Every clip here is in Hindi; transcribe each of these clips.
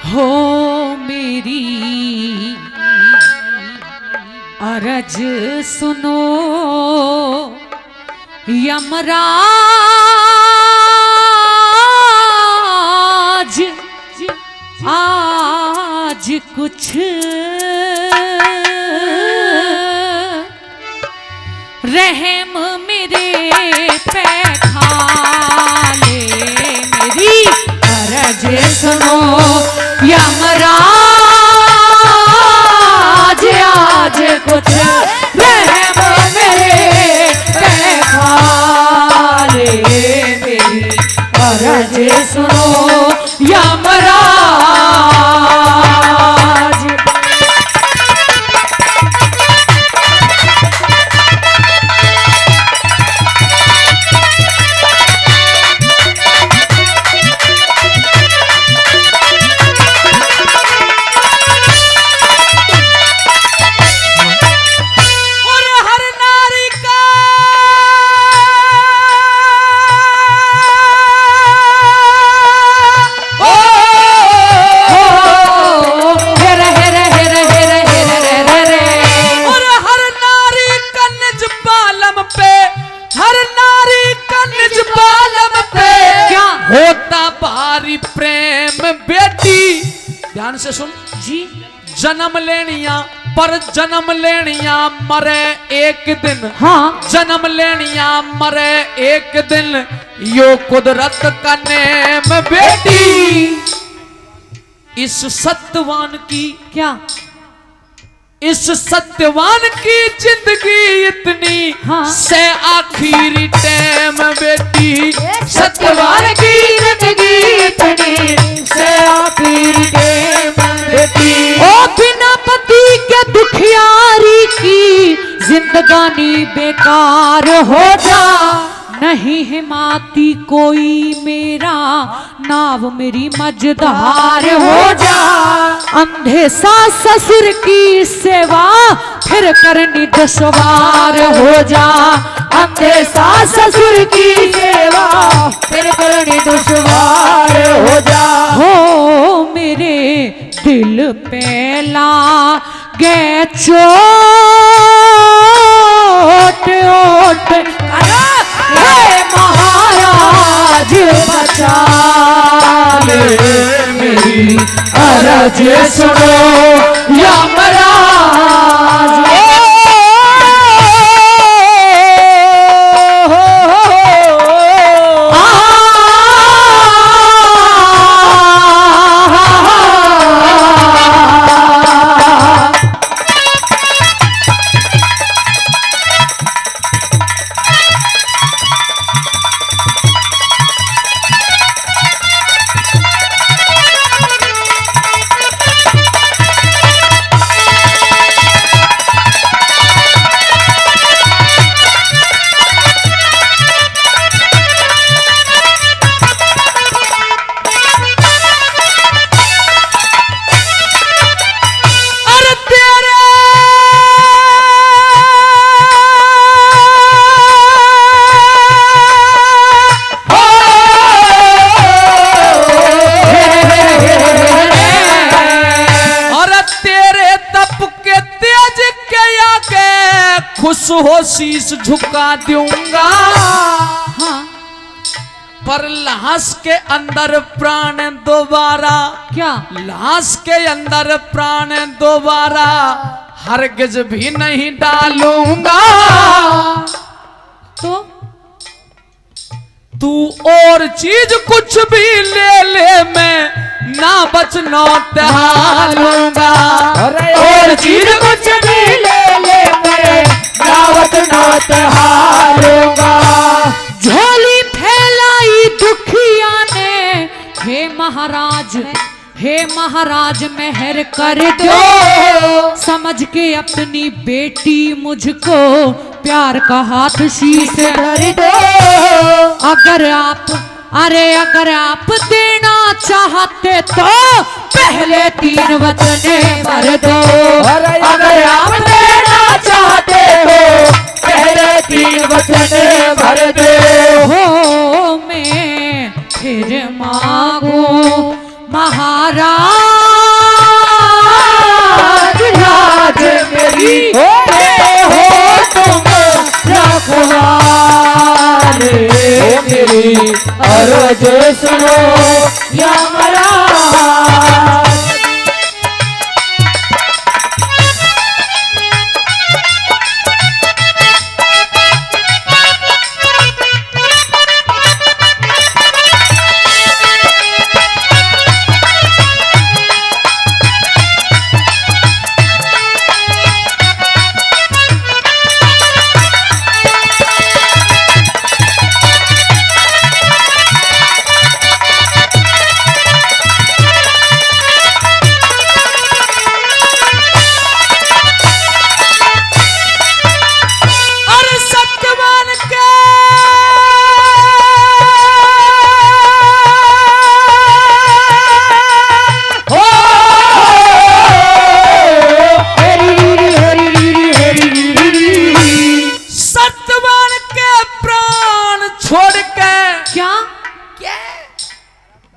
हो मेरी अरज सुनो यमराज, आज कुछ रहम मेरे पे खा ले। मेरी अरज सुनो यमराज, आज कुछ रहम मेरे पे खा ले। मेरी अरज सुनो यमराज। ध्यान से सुन जी। जन्म लेनिया पर जन्म लेनिया मरे एक दिन। हाँ। जन्म लेनिया मरे एक दिन, यो कुदरत का नेम बेटी। इस सत्यवान की क्या? इस सत्यवान की जिंदगी इतनी से आखिरी टाइम बेटी। सत्यवान की जिंदगी इतनी से आखिरी टाइम बेटी। ओ बिना पति के दुखियारी की जिंदगानी बेकार हो जा। नहीं है माती कोई मेरा, नाव मेरी मझधार हो जा। अंधे सास ससुर की सेवा फिर करनी दुश्वार हो जा। अंधे सास ससुर की सेवा फिर करनी दुश्वार हो जा। हो मेरे दिल पे लागे चोट ओट, हे महाराज बचा ले। मेरी अरज सुनो यमराज। खुश हो शीश झुका दूंगा। हाँ। पर लाश के अंदर प्राण दोबारा। क्या? लाश के अंदर प्राण दोबारा हरगिज भी नहीं डालूंगा। तो तू और चीज कुछ भी ले ले, मैं ना बचना लूंगा। और चीज कुछ भी ले ले, मैं ना बचना लूंगा। झोली फैलाई दुखिया ने, हे महाराज, हे महाराज मेहर कर दो। समझ के अपनी बेटी मुझको प्यार का हाथ शीश धर दो। अगर आप देना चाहते तो पहले 3 वचने भर दो। अगर आप देना चाहते हो पहले 3 वचने भर दो। हो मैं फिर मांगू महाराज राज राज मेरी हो तुम रखवारे मेरी अर्ज सुनो यमराज।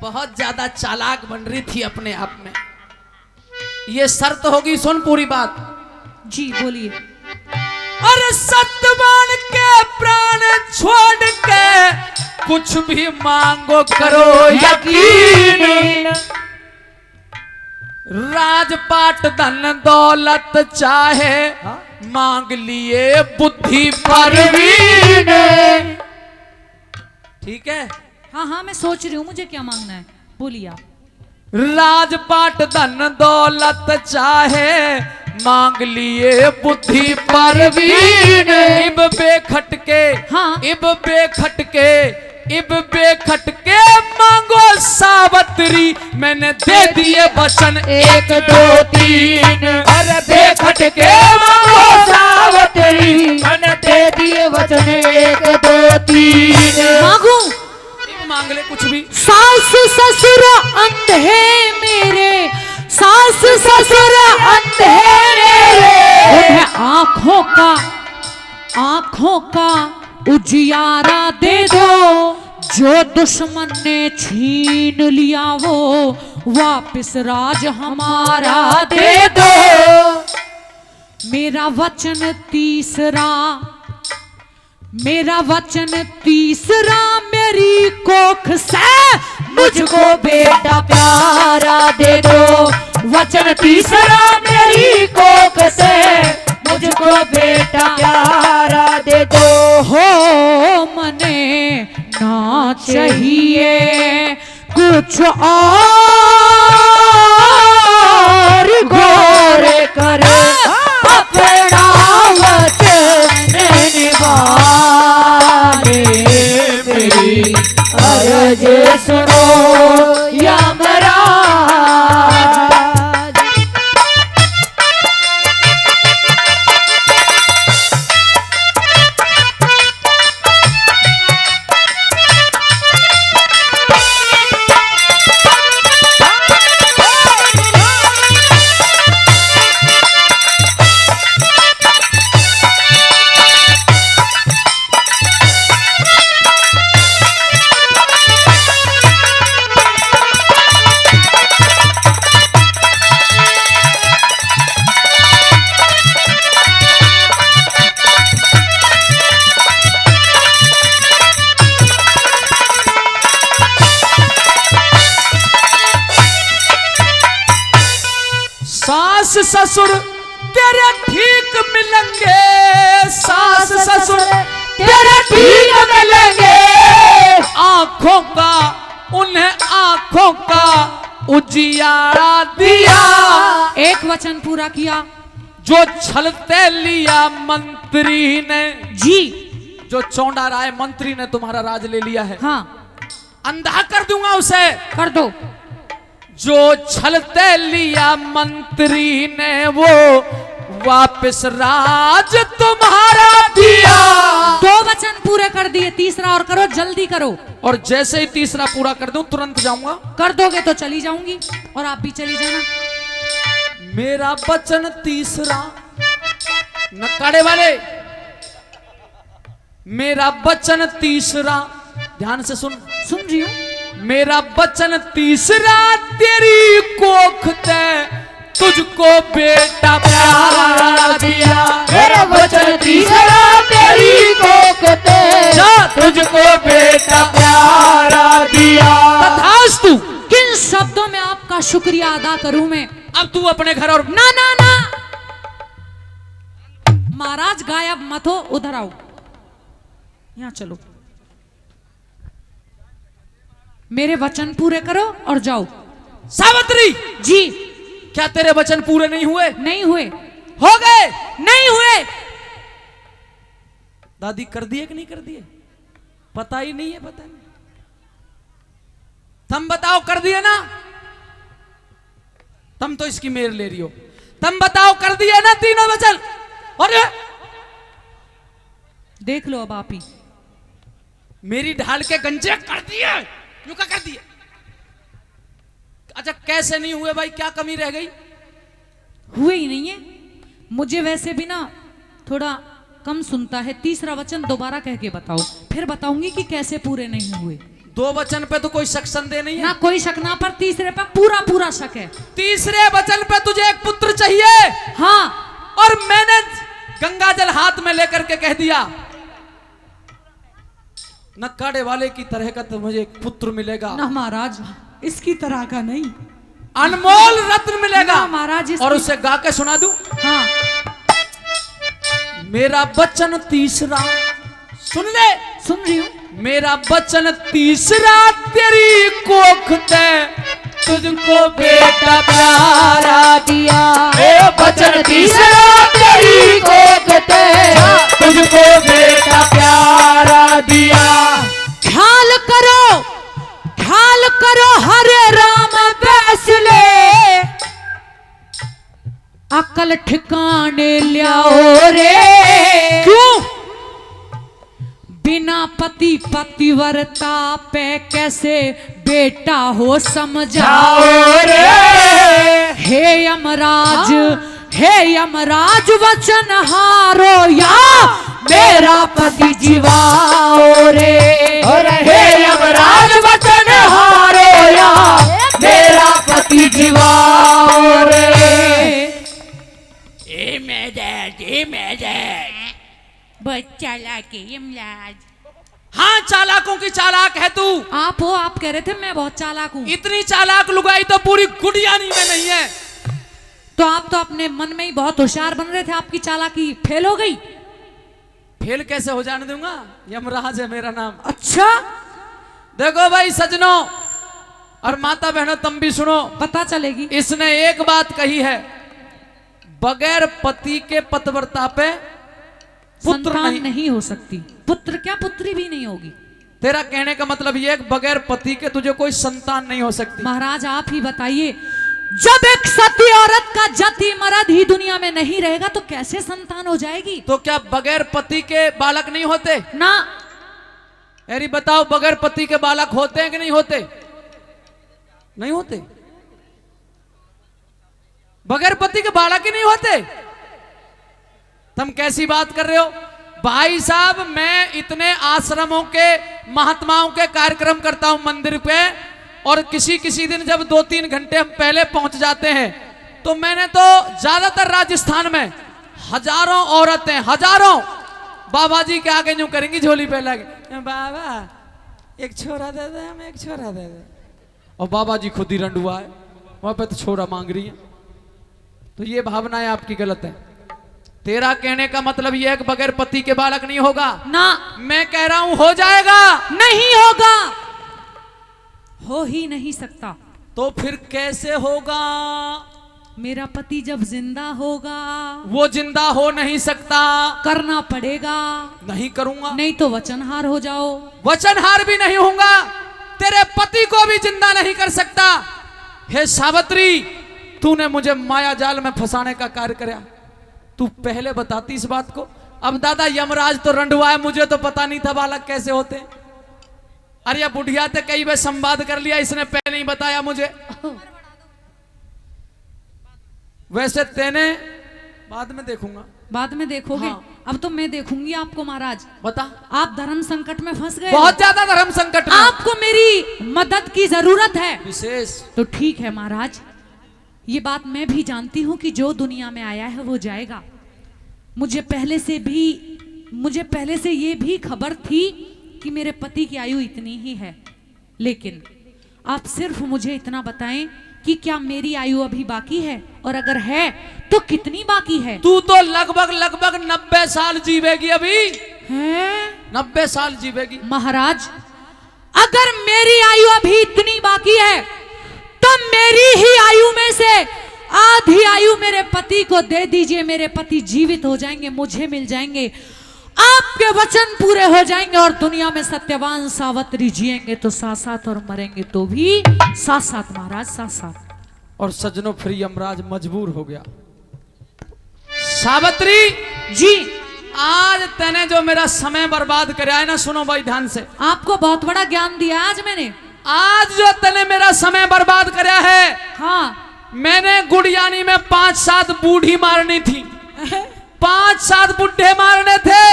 बहुत ज्यादा चालाक बन रही थी अपने आप में। ये शर्त होगी, सुन पूरी बात। जी बोलिए। अरे सत्यवान के प्राण छोड़ के कुछ भी मांगो करो यकीन, राजपाट धन दौलत चाहे मांग लिए बुद्धि परवीन। ठीक है? हाँ हाँ मैं सोच रही हूँ मुझे क्या मांगना है, बोलिए आप। राजपाट धन दौलत चाहे मांग लिए बुद्धि परवीन। इब बेखटके हाँ। इब बेखटके मांगो सावत्री, मैंने दे दिए वचन 1 2 3। अरे बेखटके मांगो सावत्री, मैंने दे दिए वचन 1 2 3। मांगू? मांग ले कुछ भी। सास ससुर अंधे मेरे, सास ससुर अंधे मेरे, उन्हें आंखों का उजियारा दे दो, जो दुश्मन ने छीन लिया वो वापिस राज हमारा दे दो। मेरा वचन तीसरा मेरी कोख से मुझको बेटा प्यारा दे दो। वचन तीसरा मेरी कोख से मुझको बेटा प्यारा दे दो। हो मने ना चाहिए कुछ और, गोरे करे अपना वचन निभाने, मेरी अर्ज सुनो यमराज। सास ससुर तेरे ठीक मिलेंगे, सास ससुर तेरे ठीक मिलेंगे। आंखों का उन्हें आंखों का उजियारा दिया, एक वचन पूरा किया। जो छलते लिया मंत्री ने, जी जो चौंडा राय मंत्री ने तुम्हारा राज ले लिया है, हाँ अंधा कर दूंगा उसे, कर दो। जो छलते लिया मंत्री ने वो वापस राज तुम्हारा दिया। 2 वचन पूरे कर दिए, तीसरा और करो, जल्दी करो। और जैसे ही तीसरा पूरा कर दूं तुरंत जाऊंगा। कर दोगे तो चली जाऊंगी और आप भी चली जाना। मेरा वचन तीसरा, नकाड़े वाले, मेरा वचन तीसरा ध्यान से सुन रही हूं। मेरा वचन तीसरा तेरी कोख ते तुझको बेटा प्यारा दिया। मेरा वचन तीसरा तेरी कोख ते तुझको बेटा प्यारा दिया। तथास्तु। किन शब्दों में आपका शुक्रिया अदा करूं मैं? अब तू अपने घर और ना ना ना, महाराज गायब मत हो, उधर आओ, यहां चलो, मेरे वचन पूरे करो और जाओ। सावित्री जी। क्या तेरे वचन पूरे नहीं हुए? नहीं हुए। हो गए? नहीं हुए। दादी कर दिए कि नहीं कर दिए? पता ही नहीं है, पता नहीं। तुम बताओ कर दिए ना? तुम तो इसकी मेर ले रही हो। तुम बताओ कर दिए ना तीनों वचन? अरे देख लो अब आप ही। मेरी ढाल के गंजे कर दिए, यूं क्या कर दिए? अच्छा कैसे नहीं हुए भाई, क्या कमी रह गई? हुए ही नहीं है। मुझे वैसे भी ना थोड़ा कम सुनता है। तीसरा वचन दोबारा कह के बताओ, फिर बताऊंगी कि कैसे पूरे नहीं हुए। दो वचन पे तो कोई शक संदेह नहीं है ना, कोई शक ना, पर तीसरे पे पूरा पूरा शक है। तीसरे वचन पे तुझे एक पुत्र चाहिए। हाँ। और मैंने गंगा जल हाथ में लेकर के कह दिया नक्काड़े वाले की तरह का तो मुझे एक पुत्र मिलेगा। ना महाराज, इसकी तरह का नहीं, अनमोल रत्न मिलेगा। ना महाराज, और उसे गा के सुना दूं? हाँ। मेरा वचन तीसरा, सुन ले। सुन रही हूं। मेरा वचन तीसरा तेरी कोख ते तुझको बेटा प्यारा दिया। मेरा वचन तीसरा तेरी कोख ते तुझको बेटा प्यारा दिया। ख्याल करो हरे राम फैसले, अकल ठिकाने लियाओ रे। क्यों? बिना पति पतिव्रता पे कैसे बेटा हो समझाओ रे। हे यमराज, हे यमराज वचन हारो या मेरा पति जीवाओ रे। हे यमराज वचन हारो या मेरा पति जीवाओ रे। बहुत चालाक है यमराज। हाँ चालाकों की चालाक है तू। आप हो, आप कह रहे थे मैं बहुत चालाक हूँ। इतनी चालाक लुगाई तो पूरी गुड़ियानी में नहीं है। तो आप तो अपने मन में ही बहुत होशियार बन रहे थे, आपकी चालाकी फेल हो गई। फेल कैसे हो जाने दूंगा? यमराज है मेरा नाम। अच्छा, देखो भाई सजनों और माता बहनों, तुम भी सुनो, पता चलेगी। इसने एक बात कही है, बगैर पति के पतिव्रता पे पुत्र संतान नहीं हो सकती। पुत्र क्या, पुत्री भी नहीं होगी। तेरा कहने का मतलब ये है बगैर पति के तुझे कोई संतान नहीं हो सकती। महाराज आप ही बताइए, जब एक सती औरत का जति मर्द ही दुनिया में नहीं रहेगा तो कैसे संतान हो जाएगी? तो क्या बगैर पति के बालक नहीं होते? ना। अरे बताओ, बगैर पति के बालक होते हैं कि नहीं होते? नहीं होते। बगैर पति के बालक ही नहीं होते। तुम कैसी बात कर रहे हो भाई साहब? मैं इतने आश्रमों के महात्माओं के कार्यक्रम करता हूं मंदिर पे, और किसी किसी दिन जब 2-3 घंटे हम पहले पहुंच जाते हैं तो मैंने तो ज्यादातर राजस्थान में हजारों औरतें, हजारों बाबा जी के आगे यूं करेंगी झोली पे लगे, बाबा एक छोरा दे दे, हम एक छोरा दे दे। और बाबा जी खुद ही रंडुआ है, वहां पे तो छोरा मांग रही है। तो ये भावनाएं आपकी गलत है। तेरा कहने का मतलब यह है कि बगैर पति के बालक नहीं होगा? ना। मैं कह रहा हूं हो जाएगा। नहीं होगा, हो ही नहीं सकता। तो फिर कैसे होगा? मेरा पति जब जिंदा होगा। वो जिंदा हो नहीं सकता। करना पड़ेगा। नहीं करूंगा। नहीं तो वचनहार हो जाओ। वचनहार भी नहीं होऊंगा, तेरे पति को भी जिंदा नहीं कर सकता। हे सावित्री, तूने मुझे माया जाल में फंसाने का कार्य किया। तू पहले बताती इस बात को। अब दादा यमराज तो रंडुआ है, मुझे तो पता नहीं था बालक कैसे होते। अरे ये बुढ़िया तो कई बार संवाद कर लिया, इसने पहले नहीं बताया मुझे। वैसे तेने बाद में देखूंगा। बाद में देखोगे? हाँ, अब तो मैं देखूंगी आपको महाराज। बता। आप धर्म संकट में फंस गए, बहुत ज्यादा धर्म संकट में। आपको मेरी मदद की जरूरत है विशेष। तो ठीक है महाराज, ये बात मैं भी जानती हूँ कि जो दुनिया में आया है वो जाएगा। मुझे पहले से ये भी खबर थी कि मेरे पति की आयु इतनी ही है, लेकिन आप सिर्फ मुझे इतना बताएं कि क्या मेरी आयु अभी बाकी है, और अगर है तो कितनी बाकी है? तू तो लगभग 90 साल जीवेगी अभी है 90 साल जीवेगी। महाराज, अगर मेरी आयु अभी इतनी बाकी है तो मेरी ही आयु में से आधी आयु मेरे पति को दे दीजिए। मेरे पति जीवित हो जाएंगे, मुझे मिल जाएंगे, आपके वचन पूरे हो जाएंगे और दुनिया में सत्यवान सावित्री जिएंगे तो साथ साथ और मरेंगे तो भी साथ साथ महाराज, साथ साथ। और सज्जनों फिर यमराज मजबूर हो गया। सावित्री जी, आज तने जो मेरा समय बर्बाद कराया ना, सुनो भाई ध्यान से, आपको बहुत बड़ा ज्ञान दिया आज मैंने। आज जो तने मेरा समय बर्बाद कराया है, हाँ, मैंने गुड़ियानी में 5-7 बूढ़ी मारनी थी, 5-7 बुढ़े मारने थे।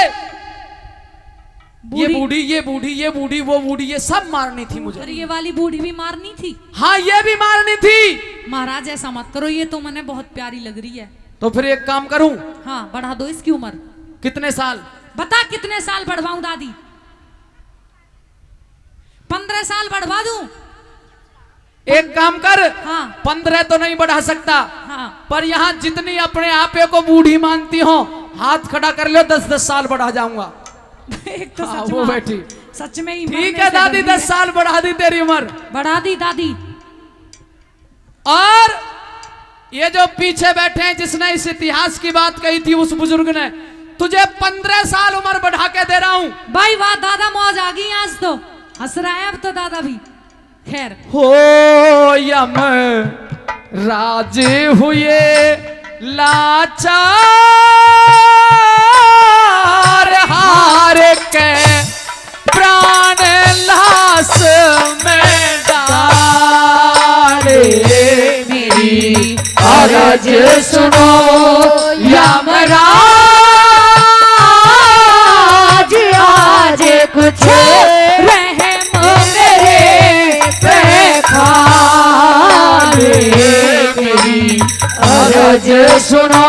ये बूढ़ी, ये बूढ़ी, ये बूढ़ी, वो बूढ़ी, ये सब मारनी थी मुझे। ये वाली बूढ़ी भी मारनी थी? हाँ, ये भी मारनी थी। महाराज ऐसा मत करो, ये तो मैंने बहुत प्यारी लग रही है। तो फिर एक काम करूं? हाँ, बढ़ा दो इसकी उम्र। कितने साल? बता कितने साल बढ़वाऊं दादी? 15 साल बढ़वा दूं? एक काम कर, हाँ, 15 तो नहीं बढ़ा सकता, हाँ, पर यहाँ जितनी अपने आपे को बूढ़ी मानती हो, हाथ खड़ा कर लो, 10-10 साल बढ़ा जाऊंगा। एक तो हाँ, सच वो में, बैठी। सच में ही ठीक है दादी, 10 साल बढ़ा दी तेरी उम्र। बढ़ा दी दादी। और ये जो पीछे बैठे हैं, जिसने इस इतिहास की बात कही थी, उस बुजुर्ग ने, तुझे 15 साल उम्र बढ़ा के दे रहा हूं। भाई वाह, दादा मौज आ गई आज तो, हंस रहा है अब तो दादा भी। खैर, हो यम राजे हुए लाचार, हार के प्राण लाश में डाले। मेरी अरज सुनो यमराज, आज कुछ रहम मेरे पे मेरी अरज सुनो